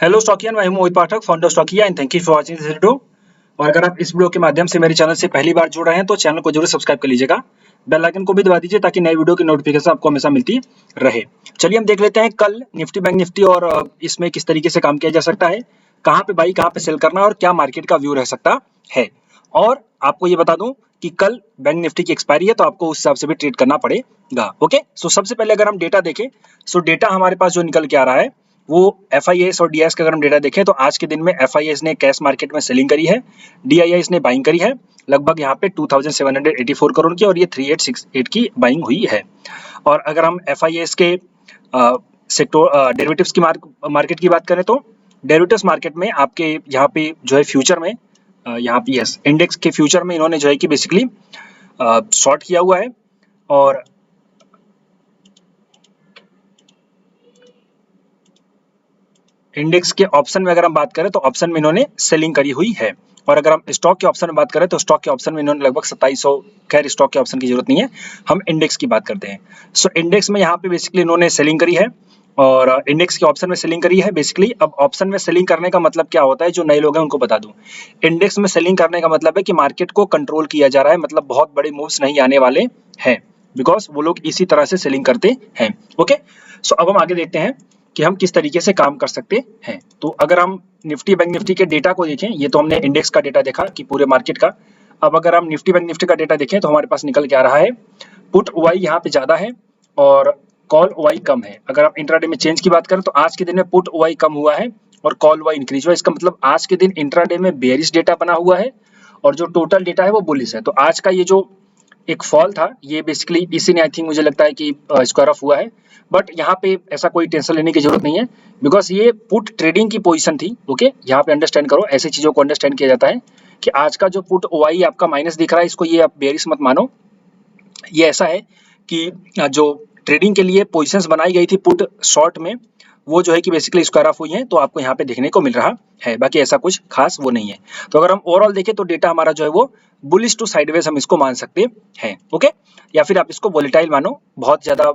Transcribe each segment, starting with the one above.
Hello Stockian, मैं हूं Mohit Pathak, founder Stockia and thank you for watching this video. और अगर आप इस वीडियो के माध्यम से मेरे चैनल से पहली बार जुड़ रहे हैं तो चैनल को जरूर सब्सक्राइब कर लीजिएगा, बेल आइकन को भी दबा दीजिए ताकि नई वीडियो की नोटिफिकेशन आपको हमेशा मिलती रहे। चलिए हम देख लेते हैं कल निफ्टी बैंक निफ्टी और इसमें किस तरीके से काम किया जा सकता है, कहाँ पे बाई कहाँ पे सेल करना और क्या मार्केट का व्यू रह सकता है। और आपको ये बता दूं कि कल बैंक निफ्टी की एक्सपायरी है तो आपको उस हिसाब से भी ट्रेड करना पड़ेगा। ओके, सो सबसे पहले अगर हम डेटा देखें, सो डेटा हमारे पास जो निकल के आ रहा है वो FIS और DIS का अगर हम डेटा देखें तो आज के दिन में FIS ने कैश मार्केट में सेलिंग करी है, DIS ने बाइंग करी है लगभग यहाँ पे 2784 करोड़ की, और ये 3868 की बाइंग हुई है। और अगर हम FIS के सेक्टर डेरिवेटिव्स की मार्केट की बात करें तो डेरिवेटिव्स मार्केट में आपके यहाँ पे जो है फ्यूचर में यहाँ पे यस इंडेक्स के फ्यूचर में इन्होंने जो है कि बेसिकली शॉर्ट किया हुआ है, और इंडेक्स के ऑप्शन में अगर हम बात करें तो ऑप्शन में इन्होंने सेलिंग करी हुई है। और अगर हम स्टॉक के ऑप्शन में बात करें तो स्टॉक के ऑप्शन में इन्होंने लगभग 2700, खैर स्टॉक के ऑप्शन की जरूरत नहीं है, हम इंडेक्स की बात करते हैं। सो इंडेक्स में यहाँ पे बेसिकली इन्होंने सेलिंग करी है और इंडेक्स के ऑप्शन में सेलिंग करी है बेसिकली। अब ऑप्शन में सेलिंग करने का मतलब क्या होता है, जो नए लोग हैं उनको बता दूं, इंडेक्स में सेलिंग करने का मतलब है कि मार्केट को कंट्रोल किया जा रहा है, मतलब बहुत बड़े मूव्स नहीं आने वाले हैं, बिकॉज वो लोग इसी तरह से सेलिंग करते हैं। ओके, सो अब हम आगे देखते हैं कि हम किस तरीके से काम कर सकते हैं। तो अगर हम निफ्टी बैंक निफ्टी के डेटा को देखें, ये तो हमने इंडेक्स का डेटा देखा कि पूरे मार्केट का। अब अगर हम निफ्टी बैंक निफ्टी का डेटा देखें तो हमारे पास निकल के आ रहा है पुट OI यहाँ पे ज्यादा है और कॉल OI कम है। अगर आप इंट्राडे में चेंज की बात करें तो आज के दिन में पुट OI कम हुआ है और कॉल OI इंक्रीज हुआ है। इसका मतलब आज के दिन इंट्राडे में बेयरिश डेटा बना हुआ है और जो टोटल डेटा है वो बुलिश है। तो आज का ये जो एक फॉल था ये बेसिकली इसी ने आई थिंक मुझे लगता है कि स्क्वायर ऑफ हुआ है, बट यहाँ पे ऐसा कोई टेंशन लेने की जरूरत नहीं है बिकॉज ये पुट ट्रेडिंग की पोजीशन थी। ओके, यहाँ पे अंडरस्टैंड करो, ऐसी चीजों को अंडरस्टैंड किया जाता है कि आज का जो पुट OI आपका माइनस दिख रहा है इसको ये आप बेयरिश मत मानो। ये ऐसा है कि जो ट्रेडिंग के लिए पोजीशंस बनाई गई थी पुट शॉर्ट में वो जो है कि बेसिकली स्क्वायर ऑफ हुई है, तो आपको यहाँ पे देखने को मिल रहा है, बाकी ऐसा कुछ खास वो नहीं है। तो अगर हम ओवरऑल देखें तो डेटा हमारा जो है वो बुलिश टू साइडवेज हम इसको मान सकते हैं। ओके, या फिर आप इसको वोलेटाइल मानो, बहुत ज्यादा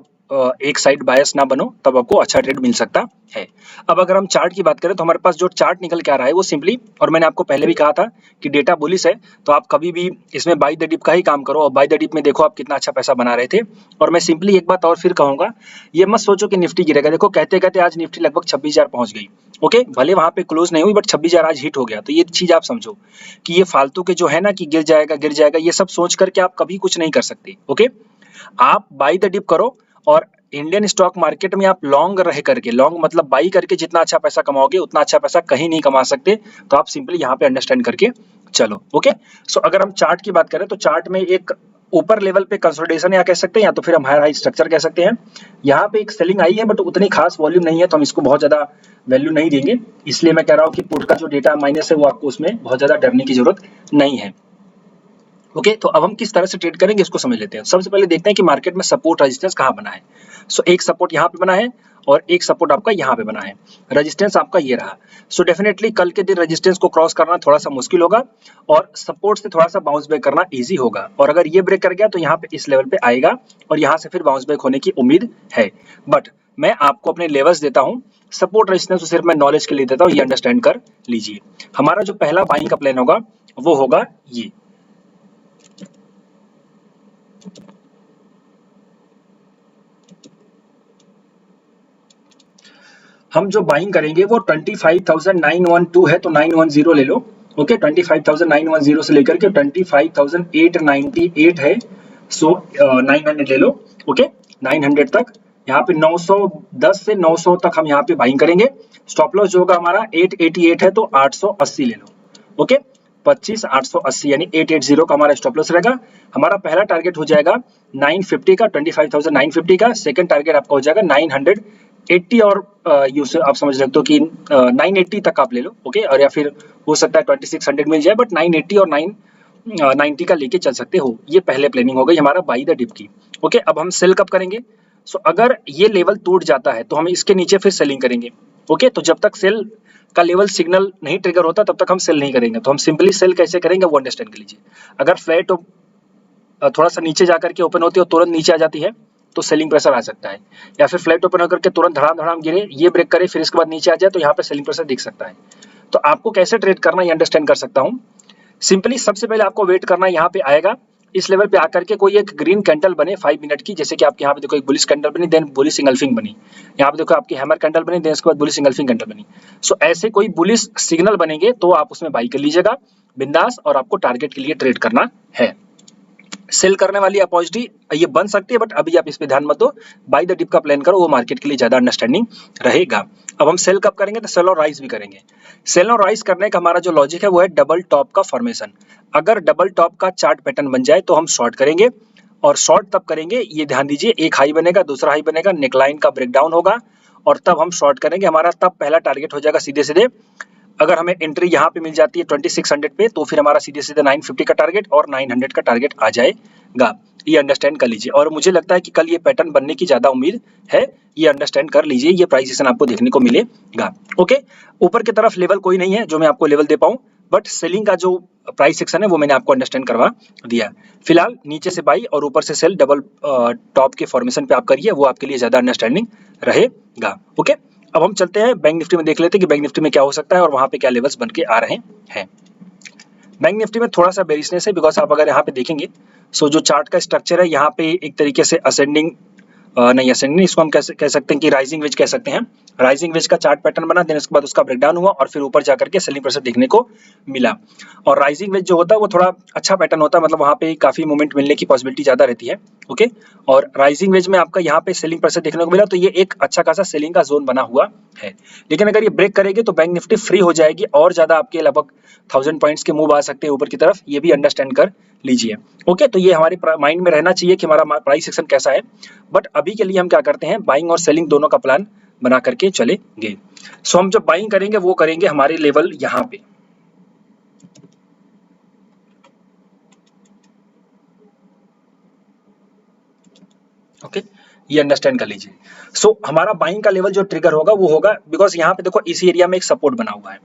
एक साइड बायस ना बनो, तब आपको अच्छा ट्रेड मिल सकता है। अब अगर हम चार्ट की बात करें तो हमारे पास जो चार्ट निकल के आ रहा है वो सिंपली, और मैंने आपको पहले भी कहा था कि डेटा बुलिश है तो आप कभी भी इसमें बाय द डिप का ही काम करो, और बाय द डिप में देखो आप कितना अच्छा पैसा बना रहे थे। और मैं सिंपली एक बात और फिर कहूंगा, ये मत सोचो कि निफ्टी गिरेगा। देखो कहते कहते आज निफ्टी लगभग 26,000 पहुंच गई। ओके, भले वहां पे क्लोज नहीं हुई बट 26,000 आज हिट हो गया। तो ये चीज आप समझो कि ये फालतू के जो है ना कि गिर जाएगा ये सब सोच करके आप कभी कुछ नहीं कर सकते। ओके, आप बाय द डिप करो, और इंडियन स्टॉक मार्केट में आप लॉन्ग रह करके, लॉन्ग मतलब बाई करके जितना अच्छा पैसा कमाओगे उतना अच्छा पैसा कहीं नहीं कमा सकते। तो आप सिंपली यहाँ पे अंडरस्टैंड करके चलो। ओके, सो अगर हम चार्ट की बात करें तो चार्ट में एक ऊपर लेवल पे कंसोलिडेशन या कह सकते हैं, या तो फिर हम हाई स्ट्रक्चर कह सकते हैं। यहाँ पे एक सेलिंग आई है बट उतनी खास वॉल्यूम नहीं है, तो हम इसको बहुत ज्यादा वैल्यू नहीं देंगे। इसलिए मैं कह रहा हूँ कि पुट का जो डेटा माइनस है वो आपको उसमें बहुत ज्यादा डरने की जरूरत नहीं है। ओके, तो अब हम किस तरह से ट्रेड करेंगे इसको समझ लेते हैं। सबसे पहले देखते हैं कि मार्केट में सपोर्ट रेजिस्टेंस कहाँ बना है। सो एक सपोर्ट यहाँ पे बना है और एक सपोर्ट आपका यहाँ पे बना है। रेजिस्टेंस आपका ये रहा। सो डेफिनेटली कल के दिन रेजिस्टेंस को क्रॉस करना थोड़ा सा मुश्किल होगा और सपोर्ट से थोड़ा सा बाउंस बैक करना इजी होगा। और अगर ये ब्रेक कर गया तो यहाँ पे इस लेवल पे आएगा और यहाँ से फिर बाउंस बैक होने की उम्मीद है। बट मैं आपको अपने लेवल्स देता हूँ, सपोर्ट रेजिस्टेंस तो सिर्फ मैं नॉलेज के लिए देता हूँ, ये अंडरस्टैंड कर लीजिए। हमारा जो पहला बाइंग का प्लान होगा वो होगा ये। हम जो बाइंग करेंगे वो 25,912 है तो 910 ले लो। ओके, 25,910 से लेकर के 25,898 है, सो 900 ले लो। ओके, 900 तक, यहाँ पे 910 से 900 तक हम यहाँ पे बाइंग करेंगे। स्टॉप लॉस जो होगा हमारा 888 है तो 880 ले लो। ओके, 25,880 यानी 880 का हमारा स्टॉप लॉस रहेगा। हमारा पहला टारगेट हो जाएगा 950 का, 25,950 का। सेकंड टारगेट आपका हो जाएगा 980 और यूज आप समझ सकते हो कि 980 तक आप ले लो। ओके, और या फिर हो सकता है 2600 मिल जाए, बट 980 और 990 का लेके चल सकते हो। ये पहले प्लानिंग हो गई हमारा बाई द डिप की। ओके, अब हम सेल कब करेंगे। सो अगर ये लेवल टूट जाता है तो हम इसके नीचे फिर सेलिंग करेंगे। ओके, तो जब तक सेल का लेवल सिग्नल नहीं ट्रिगर होता तब तक हम सेल नहीं करेंगे। तो हम सिंपली सेल कैसे करेंगे वो अंडरस्टैंड कर लीजिए। अगर फ्लैट थोड़ा सा नीचे जाकर के ओपन होती है और तुरंत नीचे आ जाती है तो सेलिंग प्रेशर आ सकता है, या फिर फ्लैट ओपन होकर के तुरंत धड़ाम धड़ाम गिरे, ये ब्रेक करे, फिर इसके बाद नीचे आ जाए, तो यहाँ पे सेलिंग प्रेशर दिख सकता है। तो आपको कैसे ट्रेड करना ये अंडरस्टैंड कर सकता हूँ। सिंपली सबसे पहले आपको वेट करना है, यहाँ पे आएगा, इस लेवल पे आकर के कोई एक ग्रीन कैंडल बने 5 मिनट की, जैसे कि आपके यहाँ पे देखो एक बुलिश कैंडल बनी, देन बुलिश इंगल्फिंग बनी, यहाँ पे देखो आपकी हैमर कैंडल बनी, देन उसके बाद बुलिश इंगल्फिंग कैंडल बनी। सो ऐसे कोई बुलिश सिग्नल बनेंगे तो आप उसमें बाई कर लीजिएगा बिंदास, और आपको टारगेट के लिए ट्रेड करना है। सेल करने वाली अपॉर्चुनिटी ये बन सकती है, बट अभी आप इस पे ध्यान मत दो, बाय द डिप का प्लान करो, वो मार्केट के लिए ज्यादा अंडरस्टैंडिंग रहेगा। अब हम सेल कब करेंगे, तो सेल और राइज भी करेंगे। सेल और राइज करने का हमारा जो लॉजिक है वो है डबल टॉप का फॉर्मेशन। अगर डबल टॉप का चार्ट पैटर्न बन जाए तो हम शॉर्ट करेंगे, और शॉर्ट तब करेंगे, ये ध्यान दीजिए, एक हाई बनेगा, दूसरा हाई बनेगा, नेकलाइन का ब्रेकडाउन होगा, और तब हम शॉर्ट करेंगे। हमारा तब पहला टारगेट हो जाएगा सीधे सीधे, अगर हमें एंट्री यहाँ पे मिल जाती है 2600 पे, तो फिर हमारा सीधे सीधे 950 का टारगेट और 900 का टारगेट आ जाएगा। ये अंडरस्टैंड कर लीजिए, और मुझे लगता है कि कल ये पैटर्न बनने की ज्यादा उम्मीद है, ये अंडरस्टैंड कर लीजिए, ये प्राइस एक्शन आपको देखने को मिलेगा। ओके, ऊपर की तरफ लेवल कोई नहीं है जो मैं आपको लेवल दे पाऊं, बट सेलिंग का जो प्राइस सेक्शन है वो मैंने आपको अंडरस्टैंड करवा दिया। फिलहाल नीचे से बाई और ऊपर से सेल, डबल टॉप के फॉर्मेशन पे आप करिए, वो आपके लिए ज्यादा अंडरस्टैंडिंग रहेगा। ओके, अब हम चलते हैं बैंक निफ्टी में, देख लेते हैं कि बैंक निफ्टी में क्या हो सकता है और वहां पे क्या लेवल्स बन के आ रहे हैं। बैंक निफ्टी में थोड़ा सा बेरिशनेस है, बिकॉज आप अगर यहाँ पे देखेंगे, सो जो चार्ट का स्ट्रक्चर है यहाँ पे एक तरीके से असेंडिंग नहीं, असेंडिंग इसको हम कैसे कह सकते हैं कि राइजिंग वेज कह सकते हैं। राइजिंग वेज का चार्ट पैटर्न बना, देन उसके बाद उसका ब्रेकडाउन हुआ, और फिर ऊपर जाकर के सेलिंग प्रेशर देखने को मिला। और राइजिंग वेज जो होता है वो थोड़ा अच्छा पैटर्न होता है, मतलब वहाँ पे काफी मूवमेंट मिलने की पॉसिबिलिटी ज्यादा रहती है। ओके, और राइजिंग वेज में आपका यहाँ पे सेलिंग प्रेशर देखने को मिला, तो ये एक अच्छा खासा सेलिंग का जोन बना हुआ है। लेकिन अगर ये ब्रेक करेगी तो बैंक निफ्टी फ्री हो जाएगी, और ज्यादा आपके लगभग 1000 पॉइंट्स के मूव आ सकते हैं ऊपर की तरफ, ये भी अंडरस्टैंड कर लीजिए। ओके, तो ये हमारे माइंड में रहना चाहिए कि हमारा प्राइस सेक्शन कैसा है। बट अभी के लिए हम क्या करते हैं, बाइंग और सेलिंग दोनों का प्लान बना करके चलेंगे। सो हम जब बाइंग करेंगे वो करेंगे हमारे लेवल यहाँ पे, ओके, ये अंडरस्टैंड कर लीजिए। सो हमारा बाइंग का लेवल जो ट्रिगर होगा वो होगा, बिकॉज यहाँ पे देखो इस एरिया में एक सपोर्ट बना हुआ है,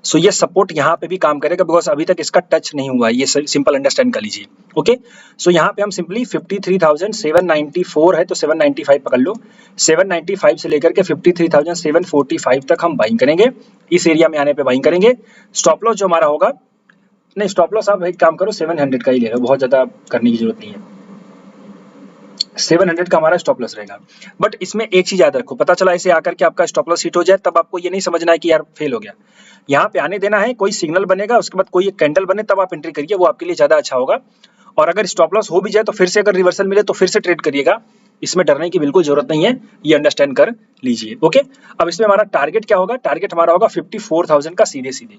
सो ये सपोर्ट यहाँ पे भी काम करेगा, बिकॉज अभी तक इसका टच नहीं हुआ है, ये सिंपल अंडरस्टैंड कर लीजिए। ओके, सो यहाँ पे हम सिंपली 53,794 है तो 795 पकड़ लो, 795 से लेकर के 53,745 तक हम बाइंग करेंगे, इस एरिया में आने पे बाइंग करेंगे। स्टॉप लॉस जो हमारा होगा, नहीं स्टॉप लॉस आप एक काम करो 700 का ही ले लो, बहुत ज्यादा करने की जरूरत नहीं है, 700 का हमारा स्टॉप लॉस रहेगा। बट इसमें एक चीज याद रखो, पता चला ऐसे आकर के आपका स्टॉप लॉस हिट हो जाए, तब आपको ये नहीं समझना है कि यार फेल हो गया, यहाँ पे आने देना है, कोई सिग्नल बनेगा, उसके बाद कोई एक कैंडल बने, तब आप एंट्री करिए, वो आपके लिए ज्यादा अच्छा होगा। और अगर स्टॉप लॉस हो भी जाए तो फिर से अगर रिवर्सल मिले तो फिर से ट्रेड करिएगा, इसमें डरने की बिल्कुल जरूरत नहीं है, ये अंडरस्टैंड कर लीजिए। ओके, अब इसमें हमारा टारगेट क्या होगा, टारगेट हमारा होगा 54,000 का सीधे सीधे।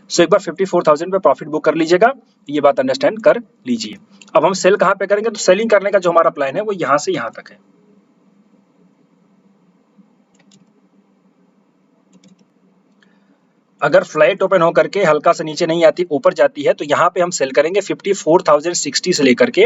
सो एक बार 54,000 पे प्रॉफिट बुक कर लीजिएगा, ये बात अंडरस्टैंड कर लीजिए। अब हम सेल कहाँ पे करेंगे, तो सेलिंग करने का जो हमारा प्लान है वो यहाँ से यहाँ तक है। अगर फ्लैट ओपन होकर के हल्का सा नीचे नहीं आती, ऊपर जाती है, तो यहाँ पे हम सेल करेंगे 54,060 से लेकर के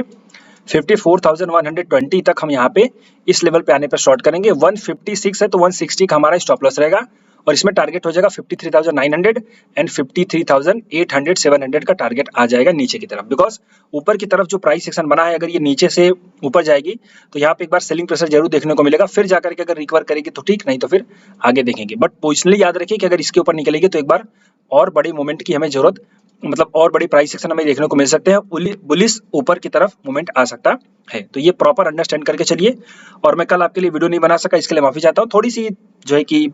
54,120 तक, हम यहाँ पे इस लेवल पे आने पर शॉर्ट करेंगे। 156 है तो 160 का हमारा स्टॉप लॉस रहेगा, और इसमें टारगेट हो जाएगा 53,900 एंड 53,800 700 का टारगेट आ जाएगा नीचे की तरफ, बिकॉज ऊपर की तरफ जो प्राइस सेक्शन बना है, अगर ये नीचे से ऊपर जाएगी तो यहाँ पे एक बार सेलिंग प्रेशर जरूर देखने को मिलेगा, फिर जाकर के अगर रिकवर करेगी तो ठीक, नहीं तो फिर आगे देखेंगे। बट पोजिशनली याद रखिए कि अगर इसके ऊपर निकलेगी तो एक बार और बड़ी मूवमेंट की हमें जरूरत, मतलब और बड़ी प्राइस सेक्शन हमें देखने को मिल सकते हैं, बुलिश ऊपर की तरफ मूवमेंट आ सकता है। तो ये प्रॉपर अंडरस्टैंड करके चलिए। और मैं कल आपके लिए वीडियो नहीं बना सका, इसके लिए माफी चाहता हूँ, थोड़ी सी जो है कि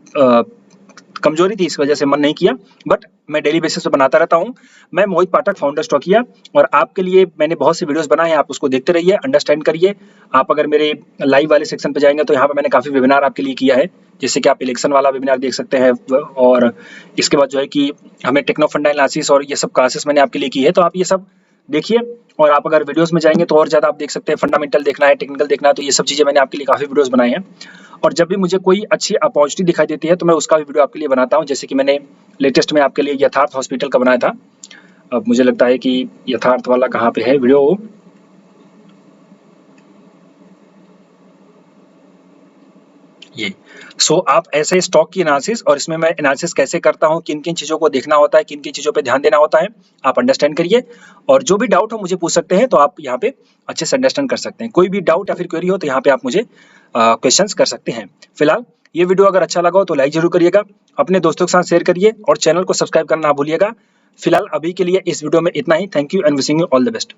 कमजोरी थी, इस वजह से मन नहीं किया, बट मैं डेली बेसिस पे बनाता रहता हूँ। मैं मोहित पाठक, फाउंडर स्टॉकिया, और आपके लिए मैंने बहुत सी वीडियोस बनाए हैं, आप उसको देखते रहिए, अंडरस्टैंड करिए। आप अगर मेरे लाइव वाले सेक्शन पे जाएंगे तो यहाँ पे मैंने काफी वेबिनार आपके लिए किया है, जैसे कि आप इलेक्शन वाला वेबिनार देख सकते हैं, और इसके बाद जो है कि हमें टेक्नो फंडा एनालिसिस और ये सब क्लासेस मैंने आपके लिए की है, तो आप ये सब देखिए। और आप अगर वीडियोस में जाएंगे तो और ज्यादा आप देख सकते हैं, फंडामेंटल देखना है, टेक्निकल देखना है, तो ये सब चीजें मैंने आपके लिए काफी वीडियोस बनाए हैं। और जब भी मुझे कोई अच्छी अपॉर्चुनिटी दिखाई देती है तो मैं उसका भी वीडियो आपके लिए बनाता हूँ, जैसे कि मैंने लेटेस्ट में आपके लिए यथार्थ हॉस्पिटल का बनाया था। अब मुझे लगता है कि यथार्थ वाला कहाँ पे है वीडियो, ये। सो आप ऐसे स्टॉक की एनालिसिस और इसमें मैं एनालिसिस कैसे करता हूँ, किन-किन चीज़ों को देखना होता है, किन-किन चीज़ों पे ध्यान देना होता है, आप अंडरस्टैंड करिए और जो भी डाउट हो मुझे पूछ सकते हैं, तो आप यहाँ पे अच्छे से अंडरस्टैंड कर सकते हैं। कोई भी डाउट या फिर क्वेरी हो तो यहाँ पे आप मुझे क्वेश्चंस कर सकते हैं। फिलहाल ये वीडियो अगर अच्छा लगा हो तो लाइक ज़रूर करिएगा, अपने दोस्तों के साथ शेयर करिए और चैनल को सब्सक्राइब करना ना भूलिएगा। फिलहाल अभी के लिए इस वीडियो में इतना ही। Thank you and wishing you all the best.